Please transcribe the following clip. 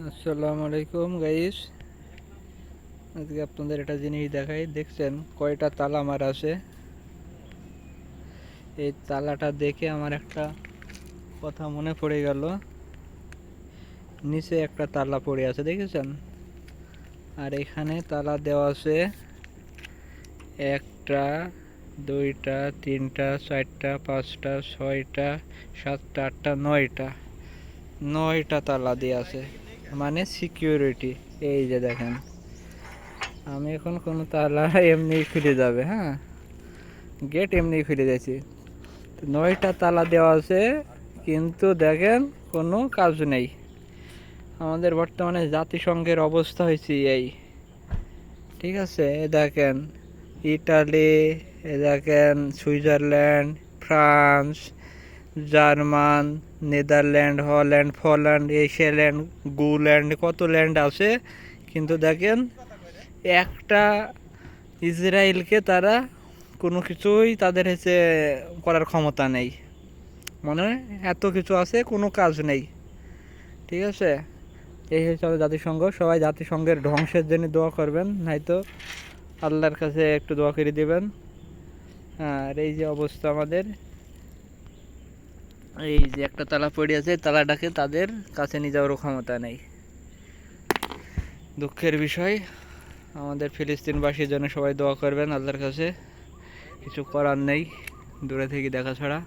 আসসালামু আলাইকুম গাইস। আজকে আপনাদের একটা জিনিস দেখাই। দেখছেন কয়টা তালা আমার আছে? এই তালাটা দেখে আমার একটা কথা মনে পড়ে গেল। নিচে একটা তালা পড়ে আছে, দেখেছেন? আর এখানে তালা দেওয়া আছে একটা, দুইটা, তিনটা, চারটা, পাঁচটা, ছয়টা, সাতটা, আটটা, নয়টা তালা দেওয়া আছে, মানে সিকিউরিটি। এই যে দেখেন, আমি এখন কোনো তালা এমনি খুলে যাবে, হ্যাঁ, গেট এমনি খুলে দিয়েছি। 9টা তালা দেওয়া আছে, কিন্তু দেখেন কোনো কাজ নেই। আমাদের বর্তমানে জাতিসংঘের অবস্থা হয়েছে এই, ঠিক আছে? এ দেখেন ইটালি, এ দেখেন Switzerland, France, German, Netherland, Holland, ফল্যান্ড, এশিয়াল্যান্ড, গুল্যান্ড, কত ল্যান্ড আছে, কিন্তু দেখেন একটা ইসরায়েলকে তারা কোনো কিছুই তাদের হচ্ছে করার ক্ষমতা নেই। মানে এত কিছু আছে, কোনো কাজ নেই, ঠিক আছে? এই হচ্ছে আমাদের জাতিসংঘ। সবাই জাতিসংঘের ধ্বংসের জন্য দোয়া করবেন, নয়তো আল্লাহর কাছে একটু দোয়া করে দিবেন। আর এই যে অবস্থা আমাদের, এই যে একটা তালা পড়ে আছে, তালাটাকে তাদের কাছে নিয়ে যাওয়ারও ক্ষমতা নেই। দুঃখের বিষয়। আমাদের ফিলিস্তিনবাসীর জন্য সবাই দোয়া করবেন আল্লাহর কাছে। কিছু করার নেই, দূরে থেকে দেখা ছাড়া।